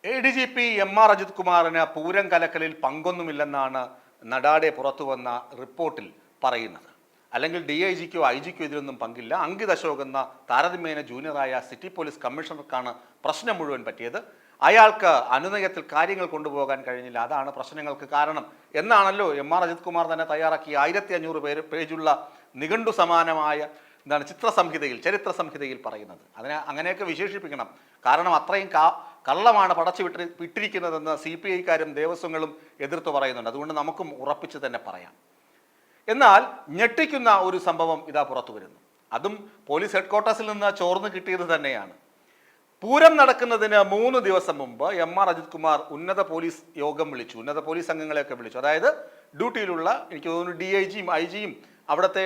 ADGP MR Ajith കുമാറിന് പൂരം കലക്കലിൽ പങ്കൊന്നുമില്ലെന്നാണ് നഡാടെ പുറത്തു വന്ന റിപ്പോർട്ടിൽ പറയുന്നത്. അല്ലെങ്കിൽ DIGക്കോ IGക്കോ ഇതിലൊന്നും പങ്കില്ല. അങ്കിത് അശോക് എന്ന താരതമ്യേന ജൂനിയറായ സിറ്റി പോലീസ് കമ്മീഷണർക്കാണ് പ്രശ്നം മുഴുവൻ പറ്റിയത്. അയാൾക്ക് അനുനയത്തിൽ കാര്യങ്ങൾ കൊണ്ടുപോകാൻ കഴിഞ്ഞില്ല, അതാണ് പ്രശ്നങ്ങൾക്ക് കാരണം എന്നാണല്ലോ MR അജിത് കുമാർ തന്നെ തയ്യാറാക്കി 1500 പേജുള്ള നിഘണ്ടു സമാനമായ ചരിത്ര സംഹിതയിൽ പറയുന്നത്. അതിനെ അങ്ങനെയൊക്കെ വിശേഷിപ്പിക്കണം. കാരണം അത്രയും കള്ളമാണ് പടച്ചു വിട്ടിരിക്കുന്നതെന്ന് CPIക്കാരും ദേവസ്വങ്ങളും എതിർത്ത് പറയുന്നുണ്ട്. അതുകൊണ്ട് നമുക്കും ഉറപ്പിച്ച് തന്നെ പറയാം. എന്നാൽ ഞെട്ടിക്കുന്ന ഒരു സംഭവം ഇതാ പുറത്തു വരുന്നു. അതും പോലീസ് ഹെഡ്ക്വാർട്ടേഴ്സിൽ നിന്ന് ചോർന്ന് കിട്ടിയത് തന്നെയാണ്. പൂരം നടക്കുന്നതിന് 3 ദിവസം മുമ്പ് MR അജിത് കുമാർ ഉന്നത പോലീസ് യോഗം വിളിച്ചു. ഉന്നത പോലീസ് അംഗങ്ങളെയൊക്കെ വിളിച്ചു. അതായത് ഡ്യൂട്ടിയിലുള്ള, എനിക്ക് തോന്നുന്നു DIGയും IGയും അവിടുത്തെ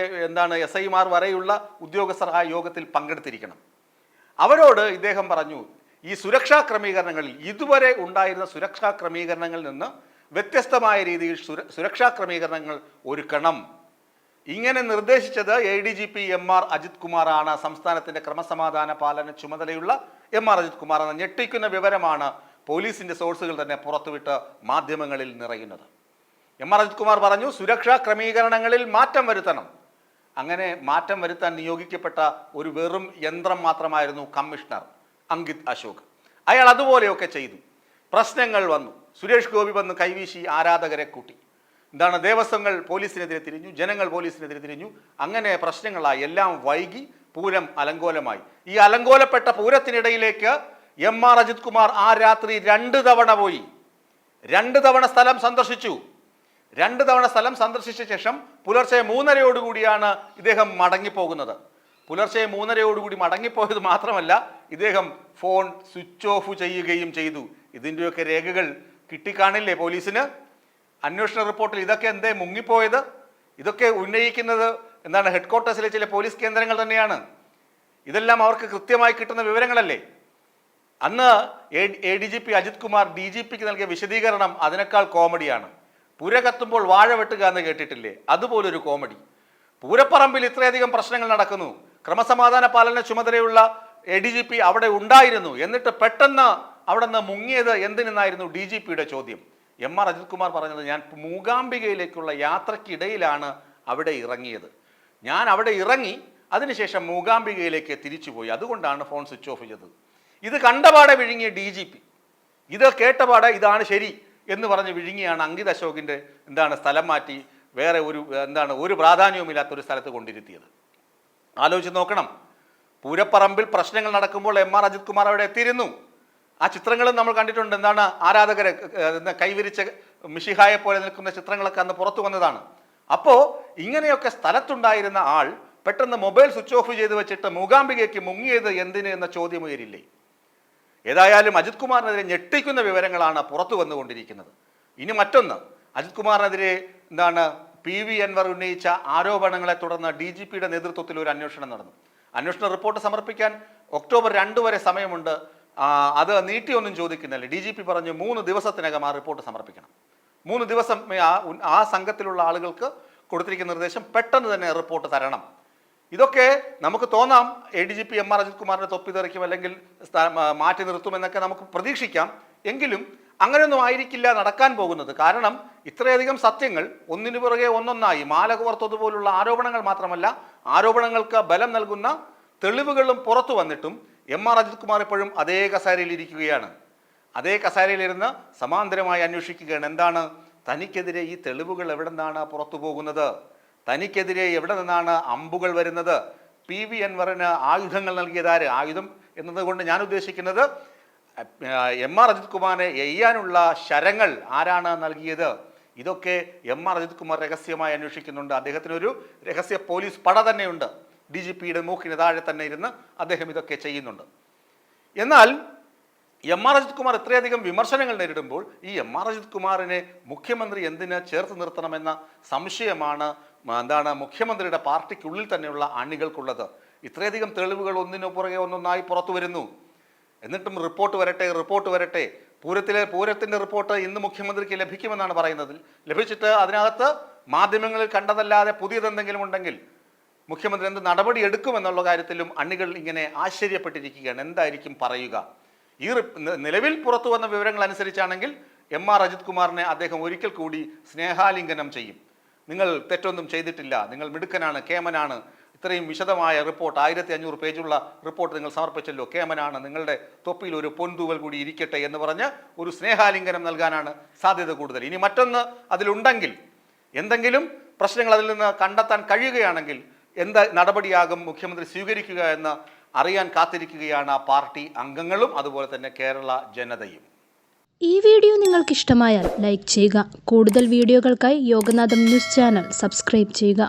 SIമാർ വരെയുള്ള ഉദ്യോഗസ്ഥർ ആ യോഗത്തിൽ പങ്കെടുത്തിരിക്കണം. അവരോട് ഇദ്ദേഹം പറഞ്ഞു, ഈ സുരക്ഷാ ക്രമീകരണങ്ങളിൽ ഇതുവരെ ഉണ്ടായിരുന്ന സുരക്ഷാ ക്രമീകരണങ്ങളിൽ നിന്ന് വ്യത്യസ്തമായ രീതിയിൽ സുരക്ഷാ ക്രമീകരണങ്ങൾ ഒരുക്കണം. ഇങ്ങനെ നിർദ്ദേശിച്ചത് ADGP MR അജിത് കുമാറാണ്. സംസ്ഥാനത്തിന്റെ ക്രമസമാധാന പാലന ചുമതലയുള്ള MR അജിത് കുമാർ എന്ന ഞെട്ടിക്കുന്ന വിവരമാണ് പോലീസിന്റെ സോഴ്സുകൾ തന്നെ പുറത്തുവിട്ട് മാധ്യമങ്ങളിൽ നിറയുന്നത്. MR അജിത് കുമാർ പറഞ്ഞു, സുരക്ഷാ ക്രമീകരണങ്ങളിൽ മാറ്റം വരുത്തണം. അങ്ങനെ മാറ്റം വരുത്താൻ നിയോഗിക്കപ്പെട്ട ഒരു വെറും യന്ത്രം മാത്രമായിരുന്നു കമ്മീഷണർ അങ്കിത് അശോക്. അയാൾ അതുപോലെയൊക്കെ ചെയ്തു. പ്രശ്നങ്ങൾ വന്നു. സുരേഷ് ഗോപി വന്ന് കൈവീശി ആരാധകരെ കൂട്ടി. ദേവസ്വങ്ങൾ പോലീസിനെതിരെ തിരിഞ്ഞു, ജനങ്ങൾ പോലീസിനെതിരെ തിരിഞ്ഞു. അങ്ങനെ പ്രശ്നങ്ങളായി, എല്ലാം വൈകി, പൂരം അലങ്കോലമായി. ഈ അലങ്കോലപ്പെട്ട പൂരത്തിനിടയിലേക്ക് MR അജിത് കുമാർ ആ രാത്രി 2 തവണ പോയി. 2 തവണ സ്ഥലം സന്ദർശിച്ചു. 2 തവണ സ്ഥലം സന്ദർശിച്ച ശേഷം പുലർച്ചെ 3:30 ഇദ്ദേഹം മടങ്ങിപ്പോകുന്നത്. പുലർച്ചെ 3:30 മടങ്ങിപ്പോയത് മാത്രമല്ല, ഇദ്ദേഹം ഫോൺ സ്വിച്ച് ഓഫ് ചെയ്യുകയും ചെയ്തു. ഇതിൻ്റെയൊക്കെ രേഖകൾ കിട്ടിക്കാണില്ലേ പോലീസിന്? അന്വേഷണ റിപ്പോർട്ടിൽ ഇതൊക്കെ എന്തേ മുങ്ങിപ്പോയത്? ഇതൊക്കെ ഉന്നയിക്കുന്നത് ഹെഡ്ക്വാർട്ടേഴ്സിലെ ചില പോലീസ് കേന്ദ്രങ്ങൾ തന്നെയാണ്. ഇതെല്ലാം അവർക്ക് കൃത്യമായി കിട്ടുന്ന വിവരങ്ങളല്ലേ? അന്ന് ADGP അജിത് കുമാർ DGPക്ക് നൽകിയ വിശദീകരണം അതിനേക്കാൾ കോമഡിയാണ്. പുര കത്തുമ്പോൾ വാഴ വെട്ടുക എന്ന് കേട്ടിട്ടില്ലേ? അതുപോലൊരു കോമഡി. പൂരപ്പറമ്പിൽ ഇത്രയധികം പ്രശ്നങ്ങൾ നടക്കുന്നു, ക്രമസമാധാന പാലന ചുമതലയുള്ള ADGP അവിടെ ഉണ്ടായിരുന്നു, എന്നിട്ട് പെട്ടെന്ന് അവിടെ നിന്ന് മുങ്ങിയത് എന്തിനെന്നായിരുന്നു DGPയുടെ ചോദ്യം. MR അജിത് കുമാർ പറഞ്ഞത്, ഞാൻ മൂകാംബികയിലേക്കുള്ള യാത്രക്കിടയിലാണ് അവിടെ ഇറങ്ങിയത്. ഞാൻ അവിടെ ഇറങ്ങി, അതിനുശേഷം മൂകാംബികയിലേക്ക് തിരിച്ചുപോയി, അതുകൊണ്ടാണ് ഫോൺ സ്വിച്ച് ഓഫ് ചെയ്തത്. ഇത് കണ്ടപാടെ വിഴുങ്ങിയ DGP, ഇത് കേട്ടപാടെ ഇതാണ് ശരി എന്ന് പറഞ്ഞ് വിഴുങ്ങിയാണ് അങ്കിത് അശോകിൻ്റെ സ്ഥലം മാറ്റി വേറെ ഒരു പ്രാധാന്യവുമില്ലാത്തൊരു സ്ഥലത്ത് കൊണ്ടിരുത്തിയത്. ആലോചിച്ച് നോക്കണം. പൂരപ്പറമ്പിൽ പ്രശ്നങ്ങൾ നടക്കുമ്പോൾ MR അജിത് കുമാർ അവിടെ എത്തിയിരുന്നു. ആ ചിത്രങ്ങളും നമ്മൾ കണ്ടിട്ടുണ്ട്. ആരാധകരെ കൈവിരിച്ച മിഷിഹായെ പോലെ നിൽക്കുന്ന ചിത്രങ്ങളൊക്കെ അന്ന് പുറത്തു വന്നതാണ്. അപ്പോൾ ഇങ്ങനെയൊക്കെ സ്ഥലത്തുണ്ടായിരുന്ന ആൾ പെട്ടെന്ന് മൊബൈൽ സ്വിച്ച് ഓഫ് ചെയ്ത് വെച്ചിട്ട് മൂകാംബികയ്ക്ക് മുങ്ങിയത് എന്തിന് എന്ന ചോദ്യം ഉയരില്ലേ? ഏതായാലും അജിത് കുമാറിനെതിരെ ഞെട്ടിക്കുന്ന വിവരങ്ങളാണ് പുറത്തു വന്നുകൊണ്ടിരിക്കുന്നത്. ഇനി മറ്റൊന്ന്, അജിത് കുമാറിനെതിരെ PV അൻവർ ഉന്നയിച്ച ആരോപണങ്ങളെ തുടർന്ന് DGPയുടെ നേതൃത്വത്തിൽ ഒരു അന്വേഷണം നടന്നു. അന്വേഷണ റിപ്പോർട്ട് സമർപ്പിക്കാൻ ഒക്ടോബർ 2 വരെ സമയമുണ്ട്. അത് നീട്ടിയൊന്നും ചോദിക്കുന്നില്ല. DGP പറഞ്ഞു 3 ദിവസത്തിനകം ആ റിപ്പോർട്ട് സമർപ്പിക്കണം. 3 ദിവസം ആ സംഘത്തിലുള്ള ആളുകൾക്ക് കൊടുത്തിരിക്കുന്ന നിർദ്ദേശം പെട്ടെന്ന് തന്നെ റിപ്പോർട്ട് തരണം. ഇതൊക്കെ നമുക്ക് തോന്നാം ADGP MR അജിത് കുമാറിനെ തൊപ്പി തെറിക്കും, അല്ലെങ്കിൽ മാറ്റി നിർത്തുമെന്നൊക്കെ നമുക്ക് പ്രതീക്ഷിക്കാം. എങ്കിലും അങ്ങനെയൊന്നും ആയിരിക്കില്ല നടക്കാൻ പോകുന്നത്. കാരണം ഇത്രയധികം സത്യങ്ങൾ ഒന്നിനു പുറകെ ഒന്നൊന്നായി മാല കോർത്തതുപോലുള്ള ആരോപണങ്ങൾ മാത്രമല്ല, ആരോപണങ്ങൾക്ക് ബലം നൽകുന്ന തെളിവുകളും പുറത്തു വന്നിട്ടും MR അജിത് കുമാർ ഇപ്പോഴും അതേ കസേരയിൽ ഇരിക്കുകയാണ്. അതേ കസേരയിലിരുന്ന് സമാന്തരമായി അന്വേഷിക്കുകയാണ്. തനിക്കെതിരെ ഈ തെളിവുകൾ എവിടെ നിന്നാണ് പുറത്തു പോകുന്നത്? തനിക്കെതിരെ എവിടെ നിന്നാണ് അമ്പുകൾ വരുന്നത്? PV അൻവറിന് ആയുധങ്ങൾ നൽകിയതാര്? ആയുധം എന്നതുകൊണ്ട് ഞാൻ ഉദ്ദേശിക്കുന്നത് MR അജിത് കുമാറിനെ എയ്യാനുള്ള ശരങ്ങൾ ആരാണ് നൽകിയത്? ഇതൊക്കെ MR അജിത് കുമാർ രഹസ്യമായി അന്വേഷിക്കുന്നുണ്ട്. അദ്ദേഹത്തിനൊരു രഹസ്യ പോലീസ് പട തന്നെയുണ്ട്. DGPയുടെ മൂക്കിന് താഴെ തന്നെ ഇരുന്ന് അദ്ദേഹം ഇതൊക്കെ ചെയ്യുന്നുണ്ട്. എന്നാൽ MR അജിത് കുമാർ ഇത്രയധികം വിമർശനങ്ങൾ നേരിടുമ്പോൾ ഈ MR അജിത് കുമാറിനെ മുഖ്യമന്ത്രി എന്തിന് ചേർത്ത് നിർത്തണമെന്ന സംശയമാണ് മുഖ്യമന്ത്രിയുടെ പാർട്ടിക്കുള്ളിൽ തന്നെയുള്ള അണികൾക്കുള്ളത്. ഇത്രയധികം തെളിവുകൾ ഒന്നിനു പുറകെ ഒന്നൊന്നായി പുറത്തു വരുന്നു. എന്നിട്ടും റിപ്പോർട്ട് വരട്ടെ. പൂരത്തിൻ്റെ റിപ്പോർട്ട് ഇന്ന് മുഖ്യമന്ത്രിക്ക് ലഭിക്കുമെന്നാണ് പറയുന്നത്. ലഭിച്ചിട്ട് അതിനകത്ത് മാധ്യമങ്ങളിൽ കണ്ടതല്ലാതെ പുതിയതെന്തെങ്കിലും ഉണ്ടെങ്കിൽ മുഖ്യമന്ത്രി എന്ത് നടപടി എടുക്കുമെന്നുള്ള കാര്യത്തിലും അണികൾ ഇങ്ങനെ ആശ്ചര്യപ്പെട്ടിരിക്കുകയാണ്. എന്തായിരിക്കും പറയുക? നിലവിൽ പുറത്തു വന്ന വിവരങ്ങൾ അനുസരിച്ചാണെങ്കിൽ എം.ആർ. അജിത് കുമാറിനെ അദ്ദേഹം ഒരിക്കൽ കൂടി സ്നേഹാലിംഗനം ചെയ്യും. നിങ്ങൾ തെറ്റൊന്നും ചെയ്തിട്ടില്ല, നിങ്ങൾ മിടുക്കനാണ്, കേമനാണ്, ഇത്രയും വിശദമായ റിപ്പോർട്ട് 1500 പേജുള്ള റിപ്പോർട്ട് നിങ്ങൾ സമർപ്പിച്ചല്ലോ, കേമനാണ്, നിങ്ങളുടെ തൊപ്പിയിൽ ഒരു പൊൻതൂവൽ കൂടി ഇരിക്കട്ടെ എന്ന് പറഞ്ഞ് ഒരു സ്നേഹാലിംഗനം നൽകാനാണ് സാധ്യത കൂടുതൽ. ഇനി മറ്റൊന്ന് അതിലുണ്ടെങ്കിൽ, എന്തെങ്കിലും പ്രശ്നങ്ങൾ അതിൽ നിന്ന് കണ്ടെത്താൻ കഴിയുകയാണെങ്കിൽ എന്ത് നടപടിയാകും മുഖ്യമന്ത്രി സ്വീകരിക്കുക എന്ന് അറിയാൻ കാത്തിരിക്കുകയാണ് ആ പാർട്ടി അംഗങ്ങളും അതുപോലെ തന്നെ കേരള ജനതയും. ഈ വീഡിയോ നിങ്ങൾക്ക് ഇഷ്ടമായാൽ ലൈക്ക് ചെയ്യുക. കൂടുതൽ വീഡിയോകൾക്കായി യോഗനാഥം ന്യൂസ് ചാനൽ സബ്സ്ക്രൈബ് ചെയ്യുക.